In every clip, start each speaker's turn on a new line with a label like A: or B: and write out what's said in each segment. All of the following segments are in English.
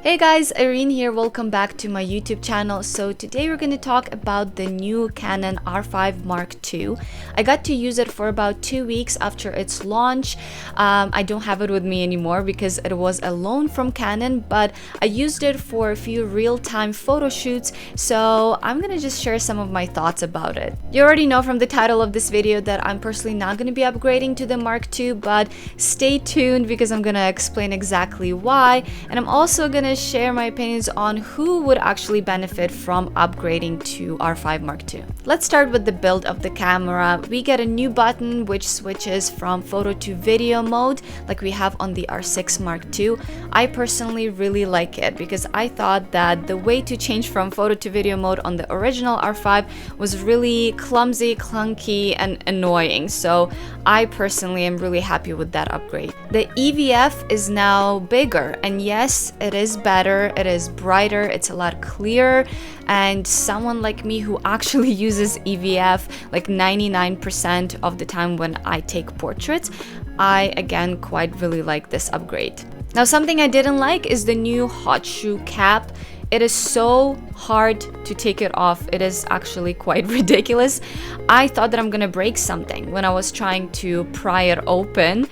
A: Hey guys, Irene here. Welcome back to my YouTube channel. So today we're going to talk about the new Canon R5 MRK II. I got to use it for about 2 weeks after its launch. I don't have it with me anymore because it was a loan from Canon, but I used it for a few real-time photo shoots. So I'm going to just share some of my thoughts about it. You already know from the title of this video that I'm personally not going to be upgrading to the Mark II, but stay tuned because I'm going to explain exactly why. And I'm also going to share my opinions on who would actually benefit from upgrading to R5 Mark II. Let's start with the build of the camera. We get a new button which switches from photo to video mode like we have on the R6 Mark II. I personally really like it because I thought that the way to change from photo to video mode on the original R5 was really clumsy, clunky, and annoying. So I personally am really happy with that upgrade. The EVF is now bigger, and yes, it is better, it is brighter, it's a lot clearer, and someone like me who actually uses EVF like 99% of the time when I take portraits, I again quite really like this upgrade. Now, something I didn't like is the new hot shoe cap. It is so hard to take it off. It is actually quite ridiculous. I thought that I'm gonna break something when I was trying to pry it open.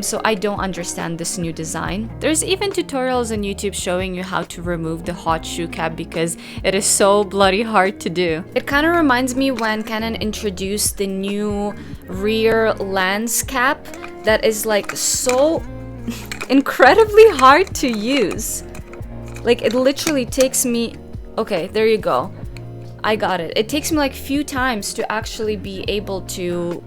A: So I don't understand this new design. There's even tutorials on YouTube showing you how to remove the hot shoe cap because it is so bloody hard to do. It kind of reminds me when Canon introduced the new rear lens cap that is like so incredibly hard to use. Like, it literally takes me... Okay, there you go. I got it. It takes me like few times to actually be able to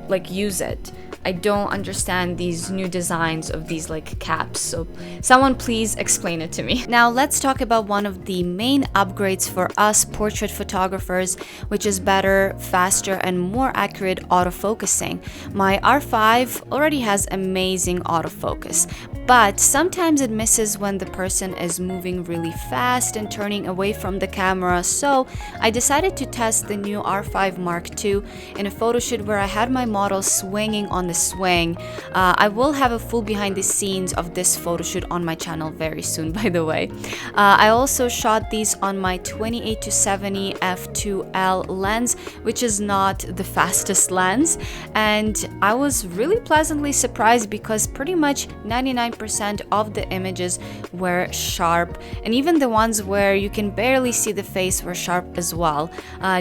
A: like use it. I don't understand these new designs of these like caps, so someone please explain it to me. Now let's talk about one of the main upgrades for us portrait photographers, which is better, faster, and more accurate autofocusing. My R5 already has amazing autofocus, but sometimes it misses when the person is moving really fast and turning away from the camera, so I decided to test the new R5 Mark II in a photo shoot where I had my model swinging on the swing. I will have a full behind the scenes of this photo shoot on my channel very soon, by the way. I also shot these on my 28-70 f2.L lens, which is not the fastest lens, and I was really pleasantly surprised because pretty much 99% of the images were sharp, and even the ones where you can barely see the face were sharp as well.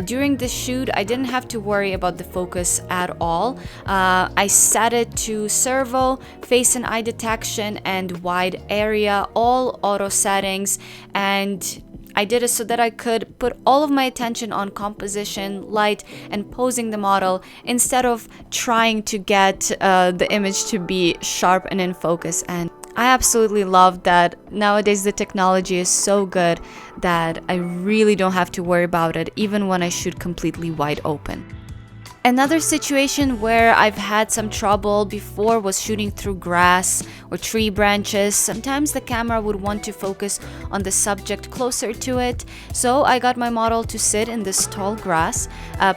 A: During the shoot, I didn't have to worry about the focus at all. I set it to servo, face and eye detection, and wide area, all auto settings, and I did it so that I could put all of my attention on composition, light, and posing the model instead of trying to get the image to be sharp and in focus. And I absolutely love that nowadays the technology is so good that I really don't have to worry about it even when I shoot completely wide open. Another situation where I've had some trouble before was shooting through grass or tree branches. Sometimes the camera would want to focus on the subject closer to it, so I got my model to sit in this tall grass.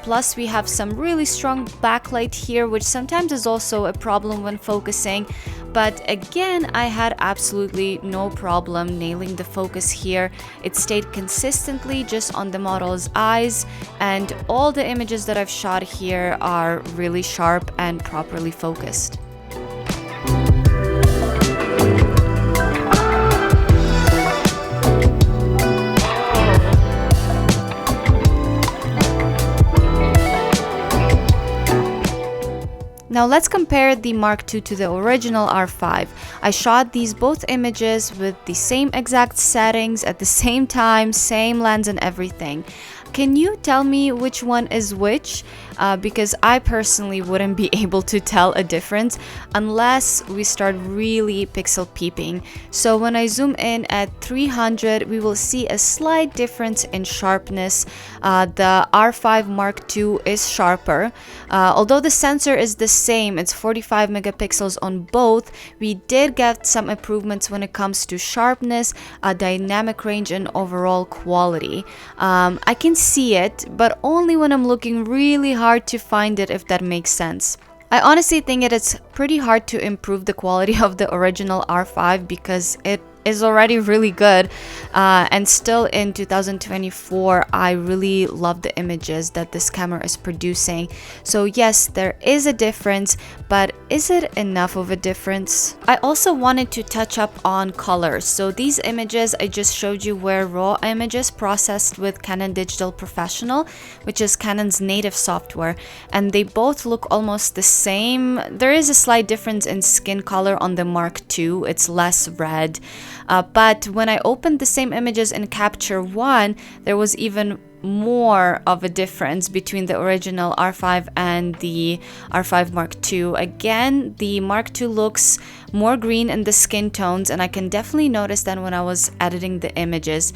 A: Plus we have some really strong backlight here, which sometimes is also a problem when focusing. But again, I had absolutely no problem nailing the focus here. It stayed consistently just on the model's eyes, and all the images that I've shot here are really sharp and properly focused. Now let's compare the Mark II to the original R5. I shot these both images with the same exact settings at the same time, same lens and everything. Can you tell me which one is which? Because I personally wouldn't be able to tell a difference unless we start really pixel peeping. So when I zoom in at 300, we will see a slight difference in sharpness. The R5 Mark II is sharper. Although the sensor is the same, it's 45 megapixels on both, we did get some improvements when it comes to sharpness, dynamic range, and overall quality. I can see it, but only when I'm looking really hard to find it, if that makes sense. I honestly think it's pretty hard to improve the quality of the original R5 because it is already really good, and still in 2024 I really love the images that this camera is producing. So yes, there is a difference, but is it enough of a difference? I also wanted to touch up on colors. So these images I just showed you were raw images processed with Canon Digital Professional, which is Canon's native software, and they both look almost the same. There is a slight difference in skin color on the Mark II, it's less red. But when I opened the same images in Capture One, there was even more of a difference between the original R5 and the R5 Mark II. Again, the Mark II looks more green in the skin tones, and I can definitely notice that when I was editing the images.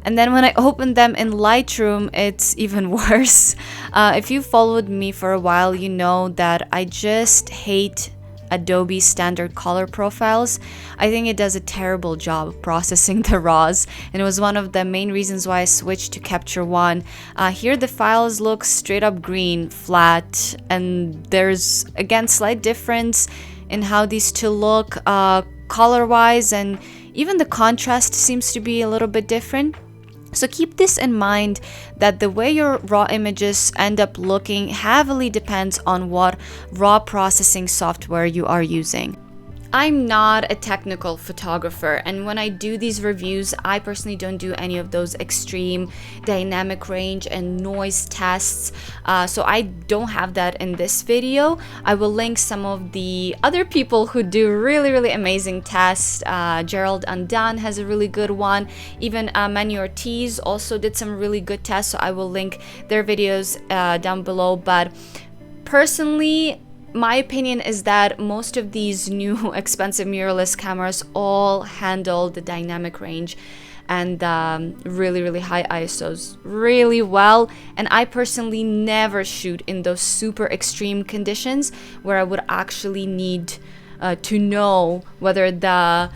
A: And then when I opened them in Lightroom, it's even worse. If you followed me for a while, you know that I just hate Adobe standard color profiles. I think it does a terrible job of processing the RAWs, and it was one of the main reasons why I switched to Capture One. Here the files look straight up green, flat, and there's again slight difference in how these two look color wise, and even the contrast seems to be a little bit different. So keep this in mind, that the way your raw images end up looking heavily depends on what raw processing software you are using. I'm not a technical photographer, and when I do these reviews, I personally don't do any of those extreme dynamic range and noise tests, so I don't have that in this video. I will link some of the other people who do really amazing tests. Gerald Undone has a really good one. Even Manu Ortiz also did some really good tests, so I will link their videos down below. But personally, my opinion is that most of these new expensive mirrorless cameras all handle the dynamic range and really high ISOs really well, and I personally never shoot in those super extreme conditions where I would actually need to know whether the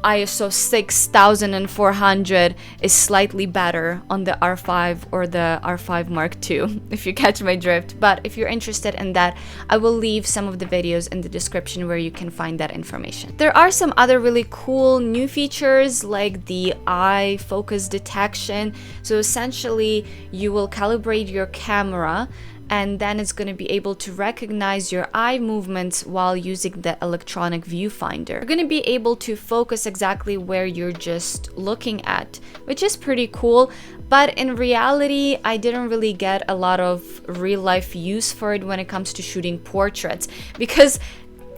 A: ISO 6400 is slightly better on the R5 or the R5 Mark II, if you catch my drift. But if you're interested in that, I will leave some of the videos in the description where you can find that information. There are some other really cool new features like the eye focus detection. So essentially, you will calibrate your camera, and then it's going to be able to recognize your eye movements while using the electronic viewfinder. You're going to be able to focus exactly where you're just looking at, which is pretty cool. But in reality, I didn't really get a lot of real life use for it when it comes to shooting portraits, because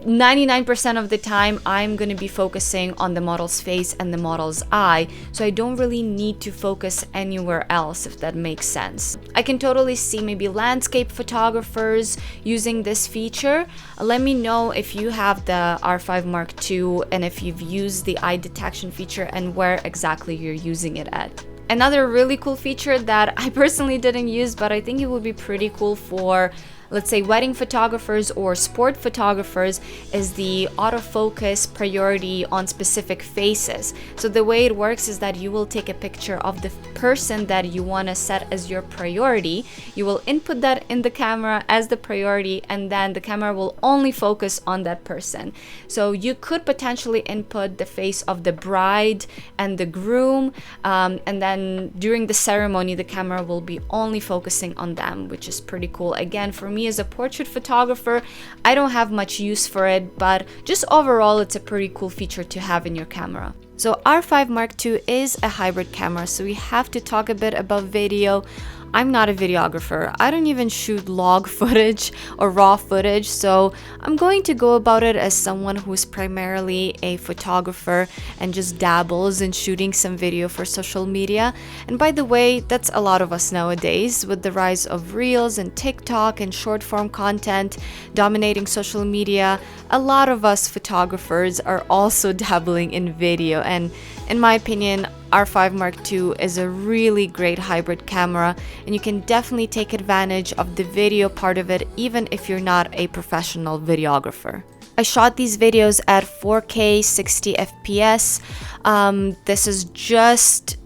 A: 99% of the time I'm going to be focusing on the model's face and the model's eye, so I don't really need to focus anywhere else, if that makes sense. I can totally see maybe landscape photographers using this feature. Let me know if you have the R5 Mark II and if you've used the eye detection feature and where exactly you're using it at. Another really cool feature that I personally didn't use, but I think it would be pretty cool for, let's say, wedding photographers or sport photographers, is the autofocus priority on specific faces. So the way it works is that you will take a picture of the person that you want to set as your priority. You will input that in the camera as the priority, and then the camera will only focus on that person. So you could potentially input the face of the bride and the groom, and then during the ceremony, the camera will be only focusing on them, which is pretty cool. Again, for me as a portrait photographer, I don't have much use for it, but just overall it's a pretty cool feature to have in your camera. So R5 Mark II is a hybrid camera, so we have to talk a bit about video. I'm not a videographer. I don't even shoot log footage or raw footage, so I'm going to go about it as someone who's primarily a photographer and just dabbles in shooting some video for social media. And by the way, that's a lot of us nowadays. With the rise of Reels and TikTok and short form content dominating social media, a lot of us photographers are also dabbling in video, and in my opinion, R5 Mark II is a really great hybrid camera, and you can definitely take advantage of the video part of it even if you're not a professional videographer. I shot these videos at 4K 60 FPS. This is just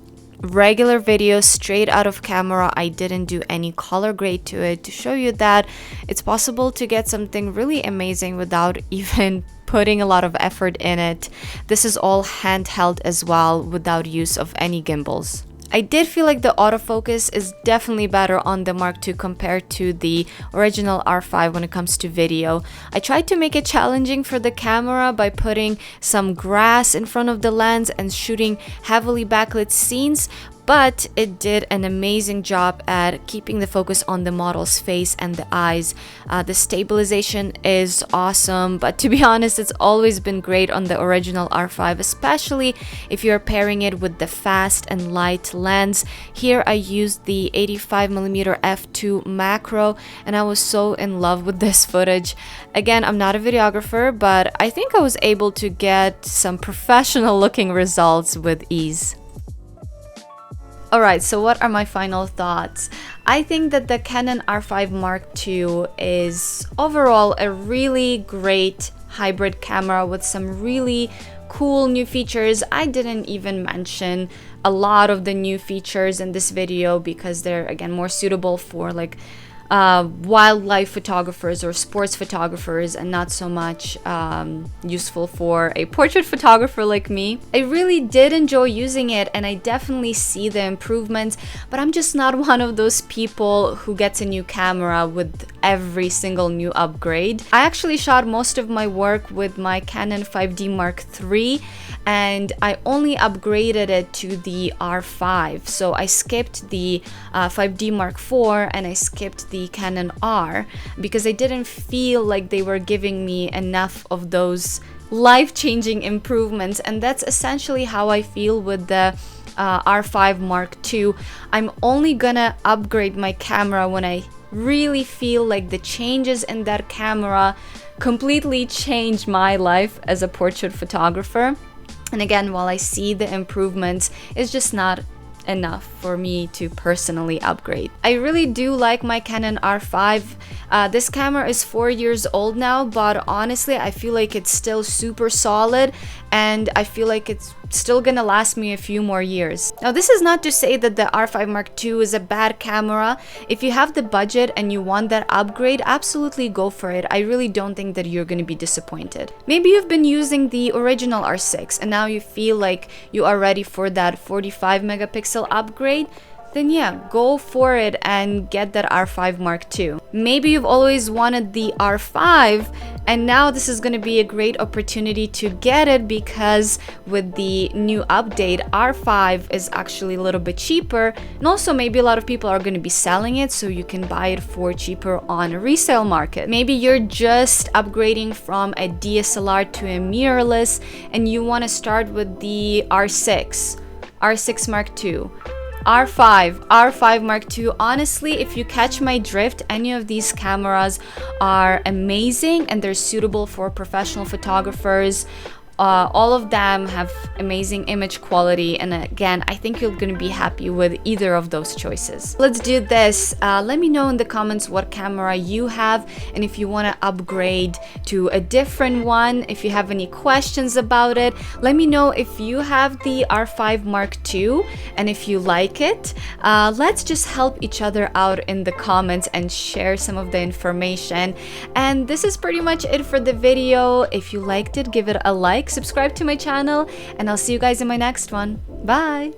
A: regular video straight out of camera. I didn't do any color grade to it to show you that it's possible to get something really amazing without even putting a lot of effort in it. This is all handheld as well without use of any gimbals. I did feel like the autofocus is definitely better on the Mark II compared to the original R5 when it comes to video. I tried to make it challenging for the camera by putting some grass in front of the lens and shooting heavily backlit scenes, but it did an amazing job at keeping the focus on the model's face and the eyes. The stabilization is awesome, but to be honest, it's always been great on the original R5, especially if you're pairing it with the fast and light lens. Here I used the 85mm f2 macro, and I was so in love with this footage. Again, I'm not a videographer, but I think I was able to get some professional looking results with ease. Alright, so what are my final thoughts? I think that the Canon R5 Mark II is overall a really great hybrid camera with some really cool new features. I didn't even mention a lot of the new features in this video because they're, again, more suitable for like wildlife photographers or sports photographers, and not so much useful for a portrait photographer like me. I really did enjoy using it, and I definitely see the improvements, but I'm just not one of those people who gets a new camera with every single new upgrade. I actually shot most of my work with my Canon 5D Mark III, and I only upgraded it to the R5. So I skipped the 5D Mark IV and I skipped the Canon R because I didn't feel like they were giving me enough of those life-changing improvements, and that's essentially how I feel with the R5 Mark II. I'm only gonna upgrade my camera when I really feel like the changes in that camera completely changed my life as a portrait photographer. And again, while I see the improvements, it's just not enough for me to personally upgrade. I really do like my Canon R5. This camera is 4 years old now, but honestly I feel like it's still super solid, and I feel like it's still gonna last me a few more years. Now, this is not to say that the R5 Mark II is a bad camera. If you have the budget and you want that upgrade, absolutely go for it. I really don't think that you're gonna be disappointed. Maybe you've been using the original R6 and now you feel like you are ready for that 45 megapixel upgrade. Then yeah, go for it and get that R5 Mark II. Maybe you've always wanted the R5 and now this is going to be a great opportunity to get it, because with the new update, R5 is actually a little bit cheaper, and also maybe a lot of people are going to be selling it, so you can buy it for cheaper on a resale market. Maybe you're just upgrading from a DSLR to a mirrorless and you want to start with the R6 Mark II. R5 Mark II. Honestly, if you catch my drift, any of these cameras are amazing and they're suitable for professional photographers. All of them have amazing image quality, and again, I think you're going to be happy with either of those choices. Let's do this. Let me know in the comments what camera you have, and if you want to upgrade to a different one, if you have any questions about it. Let me know if you have the R5 Mark II and if you like it. Let's just help each other out in the comments and share some of the information. And this is pretty much it for the video. If you liked it, give it a like, subscribe to my channel, and I'll see you guys in my next one. Bye!